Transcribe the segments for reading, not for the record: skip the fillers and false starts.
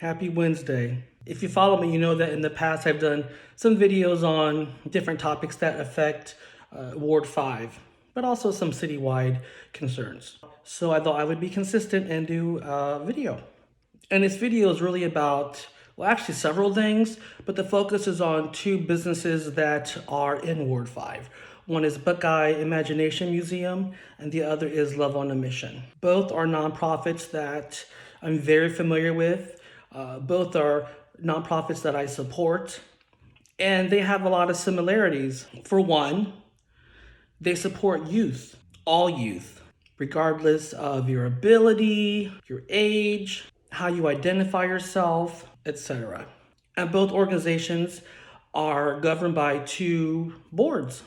Happy Wednesday. If you follow me, you know that in the past I've done some videos on different topics that affect Ward 5, but also some citywide concerns. So I thought I would be consistent and do a video. And this video is really about, well, actually several things, but the focus is on two businesses that are in Ward 5. One is Buckeye Imagination Museum, and the other is Love on a Mission. Both are nonprofits that I'm very familiar with. Both are nonprofits that I support, and they have a lot of similarities. For one, they support youth, all youth, regardless of your ability, your age, how you identify yourself, etc. And both organizations are governed by two boards.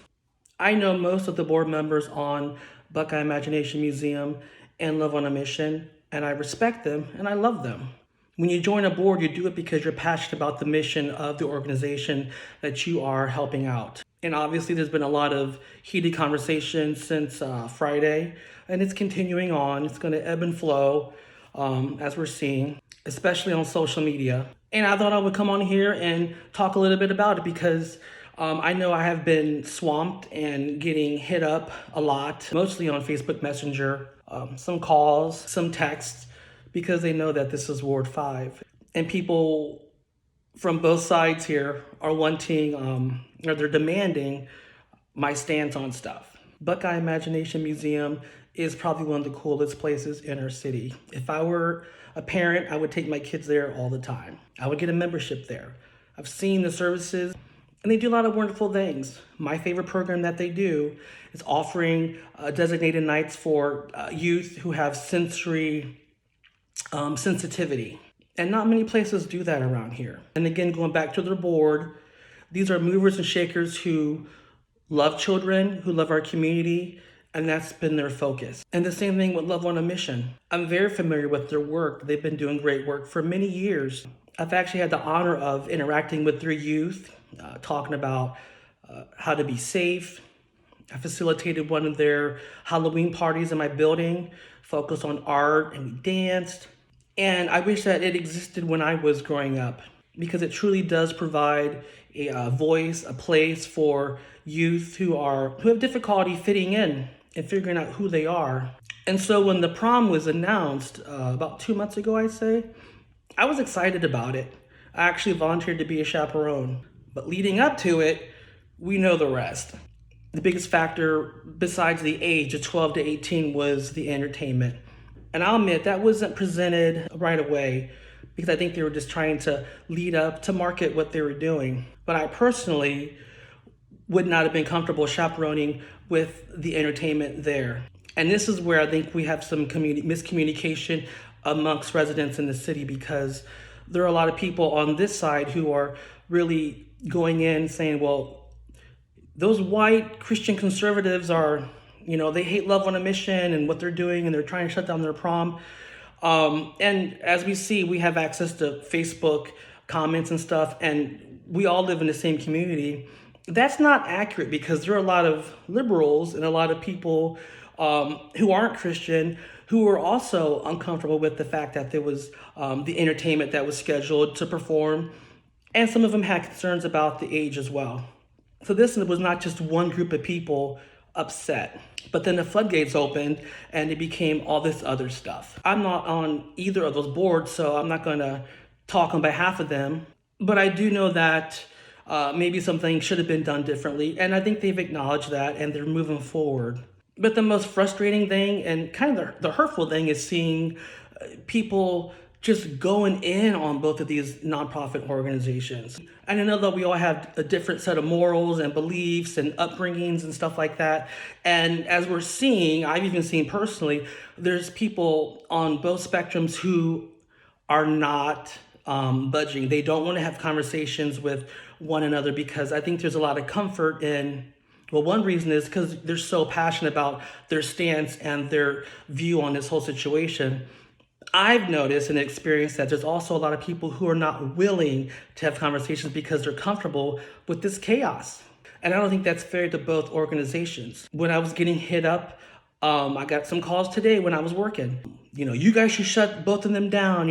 I know most of the board members on Buckeye Imagination Museum and Love on a Mission, and I respect them and I love them. When you join a board, you do it because you're passionate about the mission of the organization that you are helping out. And obviously there's been a lot of heated conversation since Friday, and it's continuing on. It's gonna ebb and flow as we're seeing, especially on social media. And I thought I would come on here and talk a little bit about it because I know I have been swamped and getting hit up a lot, mostly on Facebook Messenger, some calls, some texts, because they know that this is Ward 5. And people from both sides here are wanting, or they're demanding my stance on stuff. Buckeye Imagination Museum is probably one of the coolest places in our city. If I were a parent, I would take my kids there all the time. I would get a membership there. I've seen the services, and they do a lot of wonderful things. My favorite program that they do is offering designated nights for youth who have sensory sensitivity. And not many places do that around here. And again, going back to their board, these are movers and shakers who love children, who love our community, and that's been their focus. And the same thing with Love on a Mission. I'm very familiar with their work. They've been doing great work for many years. I've actually had the honor of interacting with their youth, talking about how to be safe. I facilitated one of their Halloween parties in my building, focused on art, and we danced. And I wish that it existed when I was growing up, because it truly does provide a voice, a place for youth who have difficulty fitting in and figuring out who they are. And so when the prom was announced about 2 months ago, I'd say, I was excited about it. I actually volunteered to be a chaperone. But leading up to it, we know the rest. The biggest factor besides the age of 12 to 18 was the entertainment. And I'll admit that wasn't presented right away because I think they were just trying to lead up to market what they were doing. But I personally would not have been comfortable chaperoning with the entertainment there. And this is where I think we have some miscommunication amongst residents in the city, because there are a lot of people on this side who are really going in saying, well, those white Christian conservatives are, they hate Love on a Mission and what they're doing, and they're trying to shut down their prom. And as we see, we have access to Facebook comments and stuff, and we all live in the same community. That's not accurate, because there are a lot of liberals and a lot of people who aren't Christian who are also uncomfortable with the fact that there was the entertainment that was scheduled to perform. And some of them had concerns about the age as well. So this was not just one group of people upset, but then the floodgates opened and it became all this other stuff. I'm not on either of those boards, so I'm not gonna talk on behalf of them, but I do know that maybe something should have been done differently, and I think they've acknowledged that and they're moving forward. But the most frustrating thing and kind of the hurtful thing is seeing people just going in on both of these nonprofit organizations. And I know that we all have a different set of morals and beliefs and upbringings and stuff like that. And as we're seeing, I've even seen personally, there's people on both spectrums who are not budging. They don't want to have conversations with one another, because I think there's a lot of comfort in, well, one reason is because they're so passionate about their stance and their view on this whole situation. I've noticed and experienced that there's also a lot of people who are not willing to have conversations because they're comfortable with this chaos. And I don't think that's fair to both organizations. When I was getting hit up I got some calls today when I was working. You guys should shut both of them down.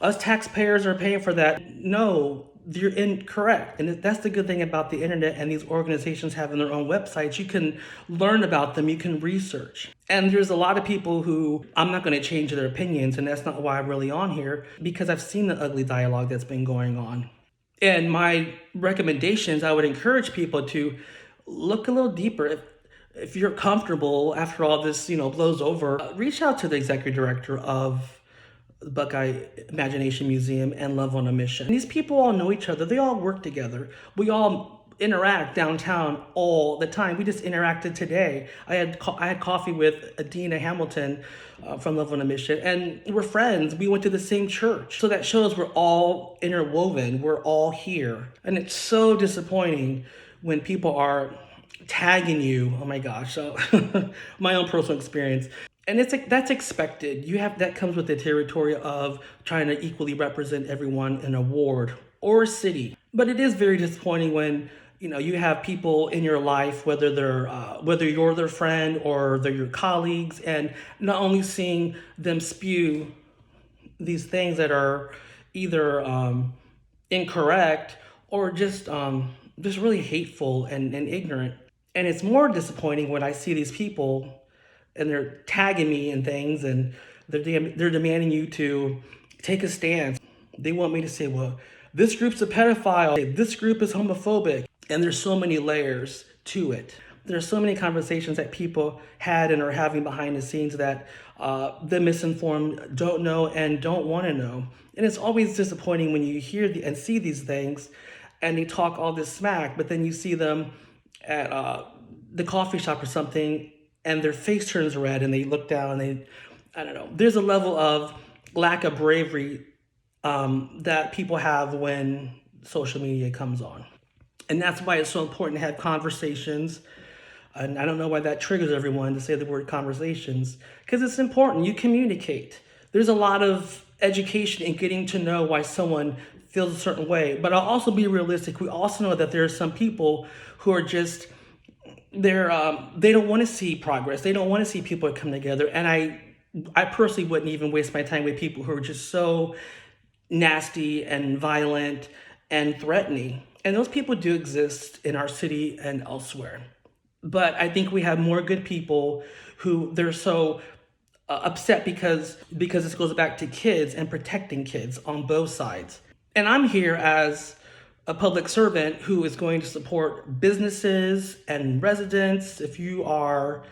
Us taxpayers are paying for that. No, you're incorrect. And that's the good thing about the internet and these organizations having their own websites. You can learn about them, you can research. And there's a lot of people who I'm not going to change their opinions, and that's not why I'm really on here, because I've seen the ugly dialogue that's been going on. And my recommendations, I would encourage people to look a little deeper. If you're comfortable after all this, blows over, reach out to the executive director of the Buckeye Imagination Museum and Love on a Mission. And these people all know each other. They all work together. We all interact downtown all the time. We just interacted today. I had coffee with Adina Hamilton from Love on a Mission, and we're friends. We went to the same church. So that shows we're all interwoven. We're all here. And it's so disappointing when people are tagging you. Oh my gosh. So my own personal experience. And that's expected. That comes with the territory of trying to equally represent everyone in a ward or a city. But it is very disappointing when you have people in your life, whether you're their friend or they're your colleagues, and not only seeing them spew these things that are either incorrect or just really hateful and ignorant. And it's more disappointing when I see these people and they're tagging me and things, and they're demanding you to take a stance. They want me to say, well, this group's a pedophile, this group is homophobic, and there's so many layers to it. There's so many conversations that people had and are having behind the scenes that the misinformed don't know and don't want to know. And it's always disappointing when you hear and see these things and they talk all this smack, but then you see them at the coffee shop or something and their face turns red and they look down and I don't know. There's a level of lack of bravery that people have when social media comes on. And that's why it's so important to have conversations. And I don't know why that triggers everyone to say the word conversations, because it's important. You communicate. There's a lot of education in getting to know why someone feels a certain way. But I'll also be realistic. We also know that there are some people who are just, they don't want to see progress. They don't want to see people come together. And I personally wouldn't even waste my time with people who are just so nasty and violent and threatening. And those people do exist in our city and elsewhere. But I think we have more good people who they're so upset because this goes back to kids and protecting kids on both sides. And I'm here as a public servant who is going to support businesses and residents. If you are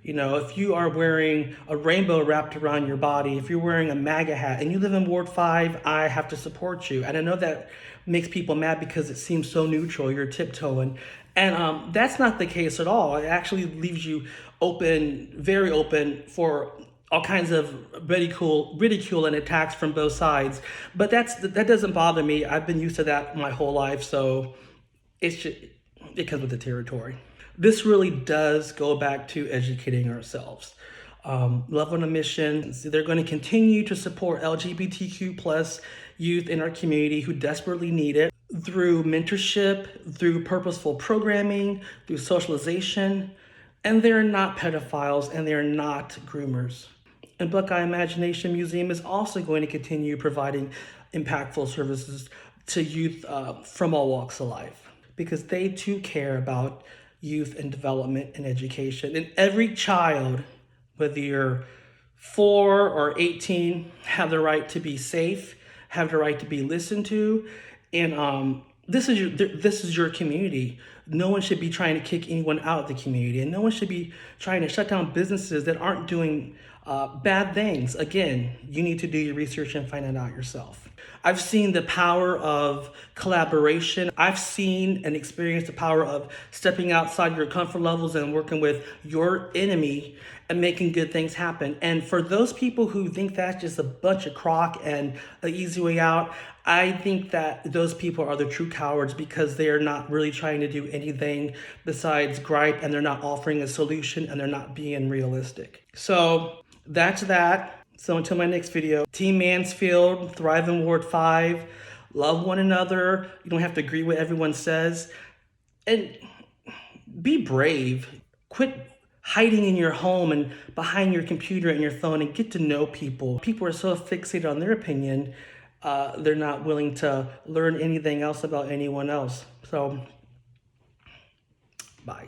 wearing a rainbow wrapped around your body, if you're wearing a MAGA hat and you live in Ward 5, I have to support you. And I know that makes people mad because it seems so neutral, you're tiptoeing. And that's not the case at all. It actually leaves you open, very open for all kinds of ridicule and attacks from both sides. But that doesn't bother me. I've been used to that my whole life, so it comes with the territory. This really does go back to educating ourselves. Love on a Mission, they're going to continue to support LGBTQ plus youth in our community who desperately need it through mentorship, through purposeful programming, through socialization. And they're not pedophiles and they're not groomers. And Buckeye Imagination Museum is also going to continue providing impactful services to youth from all walks of life, because they too care about youth and development and education. And every child, whether you're 4 or 18, have the right to be safe, have the right to be listened to. And this is your community. No one should be trying to kick anyone out of the community, and no one should be trying to shut down businesses that aren't doing bad things. Again, you need to do your research and find it out yourself. I've seen the power of collaboration. I've seen and experienced the power of stepping outside your comfort levels and working with your enemy and making good things happen. And for those people who think that's just a bunch of crock and an easy way out, I think that those people are the true cowards, because they are not really trying to do anything besides gripe, and they're not offering a solution, and they're not being realistic. So that's that. So until my next video, Team Mansfield, thrive in Ward 5, love one another. You don't have to agree with what everyone says. And be brave. Quit hiding in your home and behind your computer and your phone and get to know people. People are so fixated on their opinion, they're not willing to learn anything else about anyone else. So, bye.